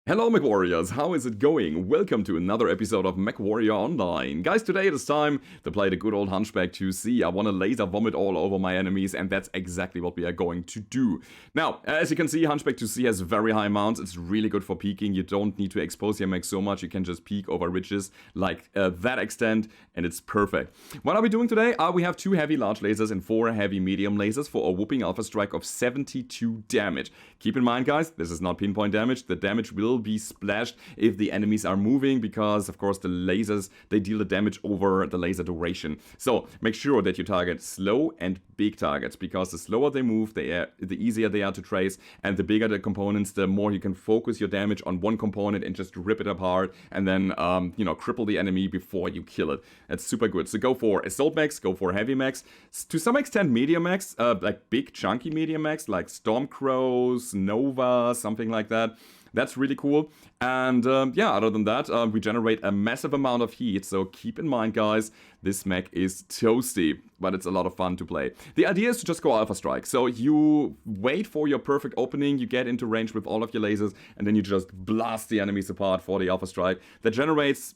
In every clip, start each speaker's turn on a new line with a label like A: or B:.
A: Hello Mechwarriors, how is it going? Welcome to another episode of Mechwarrior Online. Guys, today it is time to play the good old Hunchback 2C. I want to laser vomit all over my enemies, and that's exactly what we are going to do. Now, as you can see, Hunchback 2C has very high mounts. It's really good for peeking. You don't need to expose your mech so much. You can just peek over ridges like that extent, and it's perfect. What are we doing today? We have 2 heavy large lasers and 4 heavy medium lasers for a whooping alpha strike of 72 damage. Keep in mind, guys, this is not pinpoint damage. The damage will be splashed if the enemies are moving, because of course the lasers, they deal the damage over the laser duration. So make sure that you target slow and big targets, because the slower they move, the easier they are to trace, and the bigger the components, the more you can focus your damage on one component and just rip it apart and then cripple the enemy before you kill it. That's super good. So go for assault mechs, go for heavy mechs, to some extent medium mechs, like big chunky medium mechs like Stormcrows, Nova, something like that. That's really cool. And yeah, other than that, we generate a massive amount of heat. So keep in mind, guys, this mech is toasty, but it's a lot of fun to play. The idea is to just go Alpha Strike. So you wait for your perfect opening, you get into range with all of your lasers, and then you just blast the enemies apart for the Alpha Strike. That generates,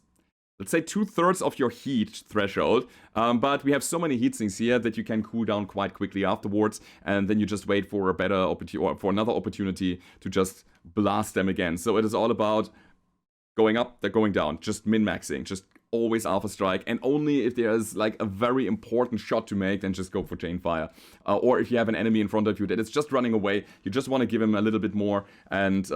A: let's say, 2/3 of your heat threshold, but we have so many heat sinks here that you can cool down quite quickly afterwards, and then you just wait for a better opportunity, or for another opportunity to just blast them again. So it is all about going up, they're going down, just min-maxing, just always Alpha Strike, and only if there's like a very important shot to make, then just go for Chain Fire. Or if you have an enemy in front of you that is just running away, you just want to give him a little bit more, and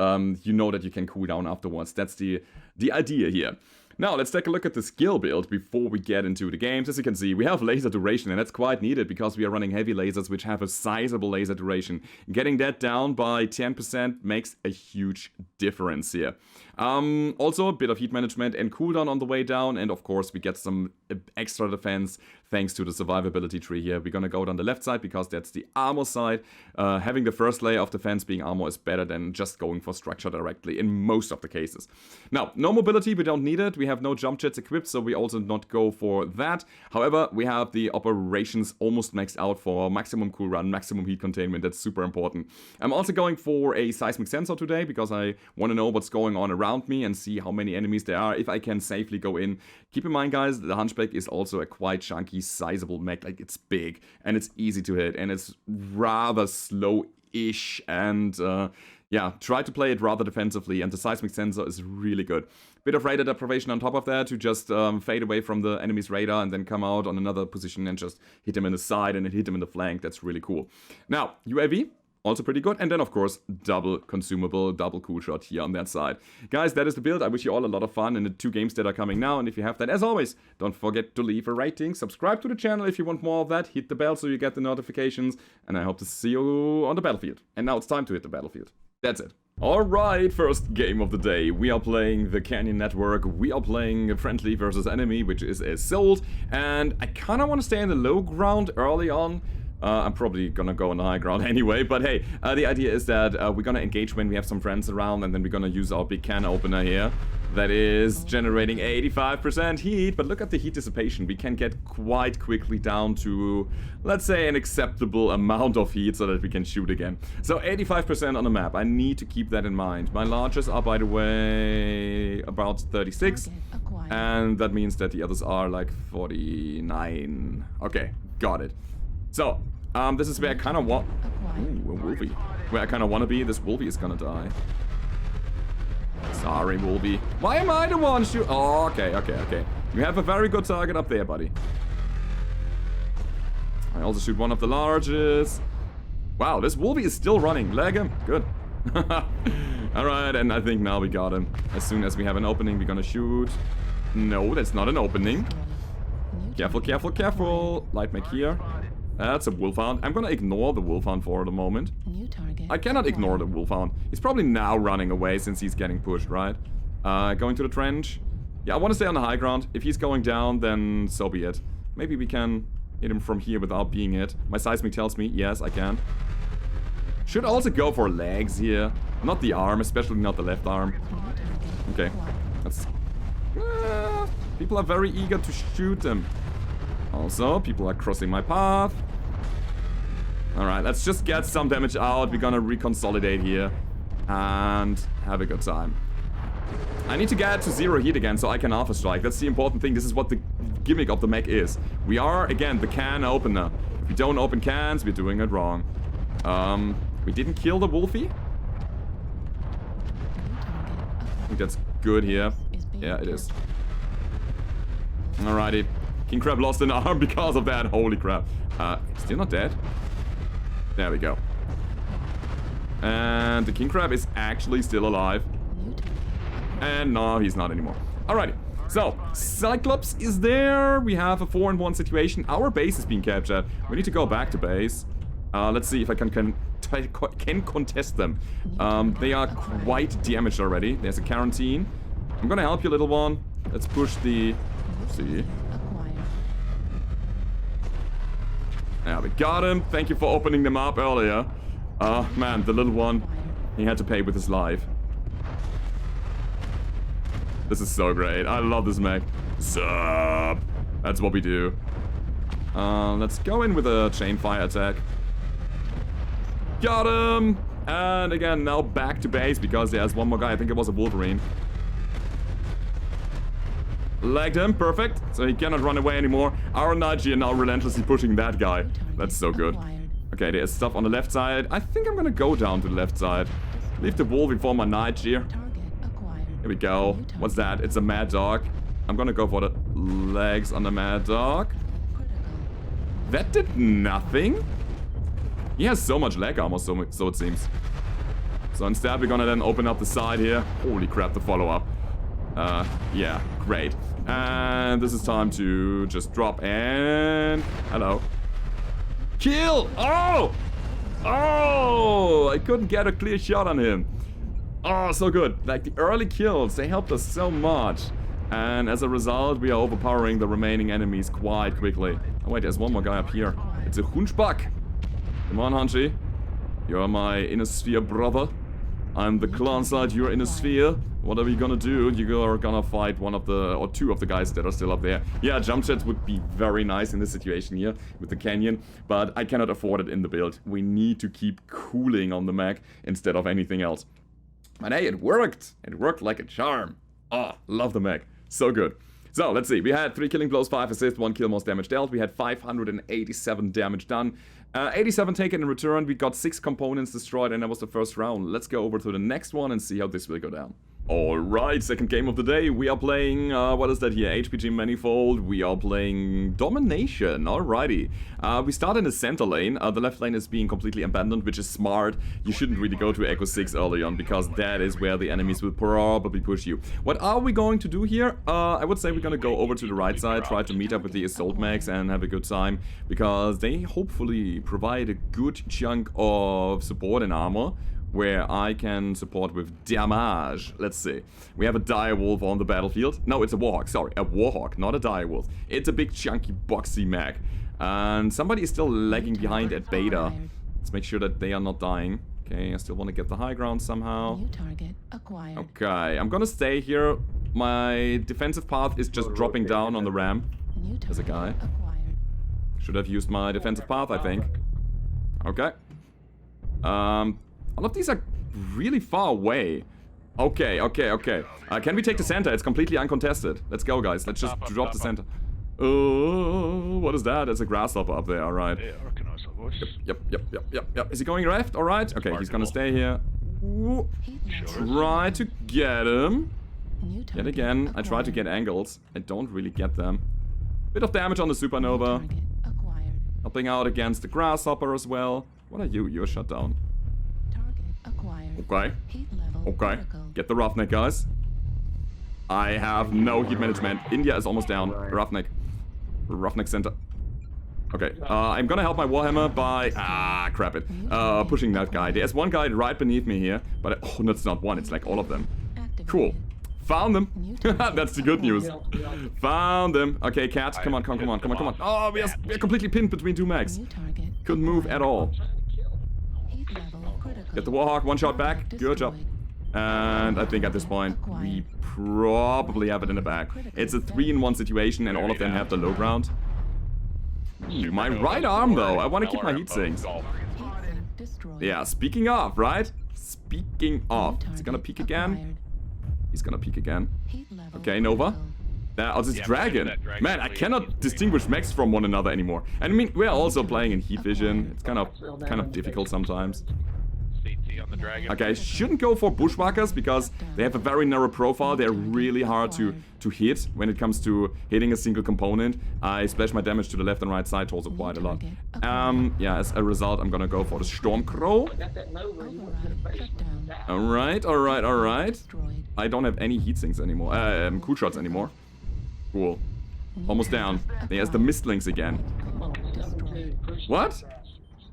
A: you know that you can cool down afterwards. That's the idea here. Now, let's take a look at the skill build before we get into the games. As you can see, we have laser duration, and that's quite needed because we are running heavy lasers, which have a sizable laser duration. Getting that down by 10% makes a huge difference here. Also, a bit of heat management and cooldown on the way down, and of course, we get some extra defense thanks to the survivability tree here. We're gonna go down the left side because that's the armor side. Having the first layer of defense being armor is better than just going for structure directly in most of the cases. Now, no mobility, we don't need it. We have no jump jets equipped, so we also not go for that. However, we have the operations almost maxed out for maximum cool run, maximum heat containment. That's super important. I'm also going for a seismic sensor today because I want to know what's going on around me and see how many enemies there are, if I can safely go in. Keep in mind, guys, the Hunchback is also a quite chunky, sizable mech. Like, it's big and it's easy to hit and it's rather slow-ish, and yeah, try to play it rather defensively, and the seismic sensor is really good. Bit of radar deprivation on top of that to just fade away from the enemy's radar and then come out on another position and just hit him in the side and then hit him in the flank. That's really cool. Now, UAV, also pretty good. And then, of course, double consumable, double cool shot here on that side. Guys, that is the build. I wish you all a lot of fun in the 2 games that are coming now. And if you have that, as always, don't forget to leave a rating. Subscribe to the channel if you want more of that. Hit the bell so you get the notifications. And I hope to see you on the battlefield. And now it's time to hit the battlefield. That's it. Alright, first game of the day. We are playing the Canyon Network. We are playing friendly versus enemy, which is assault. And I kind of want to stay in the low ground early on. I'm probably gonna go on the high ground anyway, but hey, the idea is that we're gonna engage when we have some friends around, and then we're gonna use our big can opener here. That is generating 85% heat, but look at the heat dissipation. We can get quite quickly down to, let's say, an acceptable amount of heat so that we can shoot again. So 85% on the map. I need to keep that in mind. My largest are, by the way, about 36, and that means that the others are like 49. Okay, got it. So, this is where I kind of want... Ooh, a Wolvie. Where I kind of want to be. This Wolvie is gonna die. Sorry, Wolvie. Why am I the one shoot? Oh, okay. You have a very good target up there, buddy. I also shoot one of the largest. Wow, this Wolvie is still running. Leg him. Good. Alright, and I think now we got him. As soon as we have an opening, we're gonna shoot. No, that's not an opening. Careful. Light mech here. That's a Wolfhound. I'm gonna ignore the Wolfhound for the moment. I cannot ignore the Wolfhound. He's probably now running away since he's getting pushed, right? Going to the trench. Yeah, I want to stay on the high ground. If he's going down, then so be it. Maybe we can hit him from here without being hit. My seismic tells me, yes, I can. Should also go for legs here. Not the arm, especially not the left arm. Okay. That's... people are very eager to shoot them. Also, people are crossing my path. Alright, let's just get some damage out. We're gonna reconsolidate here and have a good time. I need to get to 0 heat again so I can alpha strike. That's the important thing. This is what the gimmick of the mech is. We are, again, the can opener. If we don't open cans, we're doing it wrong. We didn't kill the Wolfie. I think that's good here. Yeah, it is. Alrighty. King Crab lost an arm because of that. Holy crap. Still not dead. There we go. And the King Crab is actually still alive. And no, he's not anymore. Alrighty. So, Cyclops is there. We have a 4-in-1 situation. Our base is being captured. We need to go back to base. Let's see if I can contest them. They are quite damaged already. There's a quarantine. I'm gonna help you, little one. Let's push the... See. Yeah, we got him. Thank you for opening them up earlier. Man, the little one, he had to pay with his life. This is so great. I love this mech. Sup. That's what we do. Let's go in with a chain fire attack. Got him! And again, now back to base because there's one more guy. I think it was a Wolverine. Lagged him, perfect. So he cannot run away anymore. Our Nightgear now relentlessly pushing that guy. That's so good. Okay, there's stuff on the left side. I think I'm gonna go down to the left side. Leave the Wolverine for my Nightgear. Here we go. What's that? It's a Mad Dog. I'm gonna go for the legs on the Mad Dog. That did nothing? He has so much leg armor, so it seems. So instead, we're gonna then open up the side here. Holy crap, the follow-up. Yeah, great. And this is time to just drop and... Hello. Kill! Oh! Oh! I couldn't get a clear shot on him. Oh, so good. Like, the early kills, they helped us so much. And as a result, we are overpowering the remaining enemies quite quickly. Oh, wait, there's one more guy up here. It's a Hunchback. Come on, Hunchy. You're my inner sphere brother. I'm the clan side, you're in a sphere. What are we gonna do? You're gonna fight one of the, or two of the guys that are still up there. Yeah, jump jets would be very nice in this situation here with the canyon, but I cannot afford it in the build. We need to keep cooling on the mech instead of anything else. But hey, it worked. It worked like a charm. Oh, love the mech. So good. So, let's see. We had 3 killing blows, 5 assists, 1 kill, most damage dealt. We had 587 damage done. 87 taken in return. We got 6 components destroyed, and that was the first round. Let's go over to the next one and see how this will go down. Alright, second game of the day. We are playing, what is that here? HPG Manyfold. We are playing Domination. Alrighty. We start in the center lane. The left lane is being completely abandoned, which is smart. You shouldn't really go to Echo 6 early on, because that is where the enemies will probably push you. What are we going to do here? I would say we're gonna go over to the right side, try to meet up with the Assault Mechs and have a good time, because they hopefully provide a good chunk of support and armor, where I can support with damage. Let's see. We have a direwolf on the battlefield. No, it's a warhawk. Sorry, a warhawk, not a direwolf. It's a big, chunky, boxy mech. And somebody is still lagging behind at beta. Let's make sure that they are not dying. Okay, I still want to get the high ground somehow. New target acquired. Okay, I'm gonna stay here. My defensive path is just dropping down on the ramp. There's a guy. Should have used my defensive path, I think. Okay. All of these are really far away. Okay. Can we take the center? It's completely uncontested. Let's go, guys. Let's just drop the center. Oh, what is that? It's a grasshopper up there. All right. Yep. Is he going left? All right. Okay, he's gonna stay here. Ooh. Try to get him. Yet again, I try to get angles. I don't really get them. Bit of damage on the supernova. Helping out against the grasshopper as well. What are you? You're shut down. Okay. Okay. Get the Roughneck, guys. I have no heat management. India is almost down. Roughneck. Roughneck center. Okay. I'm gonna help my Warhammer by... crap it. Pushing that guy. There's one guy right beneath me here. But... Oh, that's not one. It's like all of them. Cool. Found them. That's the good news. Found them. Okay, Cat. Come on. Oh, we're completely pinned between two mechs. Couldn't move at all. Get the Warhawk, one shot back. Good job. And I think at this point, we probably have it in the bag. It's a 3-in-1 situation, and all of them have the low ground. My right arm, though. I want to keep my heat sinks. Yeah, speaking of, right? Speaking of. Is he gonna peek again? He's gonna peek again. Okay, Nova. Oh, this dragon. Man, I cannot distinguish mechs from one another anymore. And I mean, we're also playing in heat vision. It's kind of difficult sometimes.
B: On the dragon.
A: Okay, I shouldn't go for bushwhackers because they have a very narrow profile. They're really hard to hit when it comes to hitting a single component. I splash my damage to the left and right side also quite a lot. Yeah, as a result, I'm gonna go for the Stormcrow. Alright. I don't have any heat sinks anymore. Cool shots anymore. Cool. Almost down. There's the Mistlings again. What?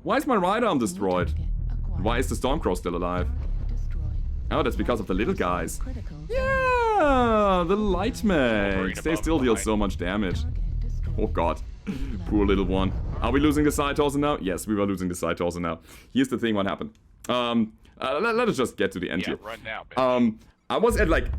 A: Why is my right arm destroyed? Why is the Stormcrow still alive? Oh, that's because of the little guys. Yeah, the light mechs. They still deal so much damage. Oh god. Poor little one. Are we losing the side torso now? Yes, we were losing the side torso now. Here's the thing what happened. Let us just get to the end here.
B: Run now, bitch.
A: I was at like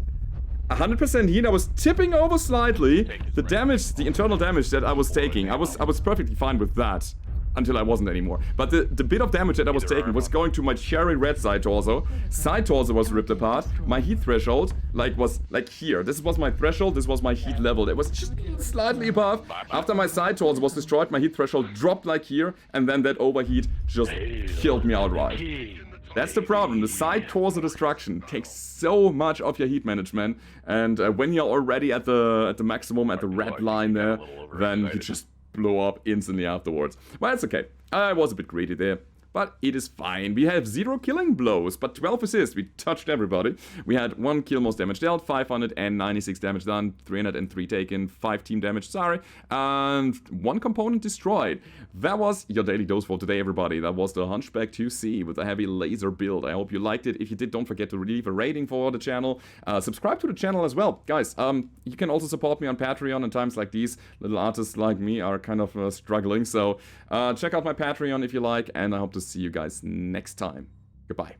A: 100% heat. I was tipping over slightly. The damage, the internal damage that I was taking, I was perfectly fine with that. Until I wasn't anymore. But the bit of damage that I was taking was going to my cherry red side torso. Side torso was ripped apart. My heat threshold was like here. This was my threshold. This was my heat level. It was just slightly above. After my side torso was destroyed, my heat threshold dropped like here. And then that overheat just killed me outright. That's the problem. The side torso destruction takes so much of your heat management. And when you're already at the maximum, at the red line there, then you just blow up instantly afterwards. But that's okay. I was a bit greedy there. But it is fine. We have 0 killing blows, but 12 assists. We touched everybody. We had 1 kill, most damage dealt, 596 damage done, 303 taken, 5 team damage, sorry, and 1 component destroyed. That was your daily dose for today, everybody. That was the Hunchback 2C with a heavy laser build. I hope you liked it. If you did, don't forget to leave a rating for the channel. Subscribe to the channel as well. Guys, you can also support me on Patreon in times like these. Little artists like me are kind of struggling, so check out my Patreon if you like, and I hope to see you guys next time. Goodbye.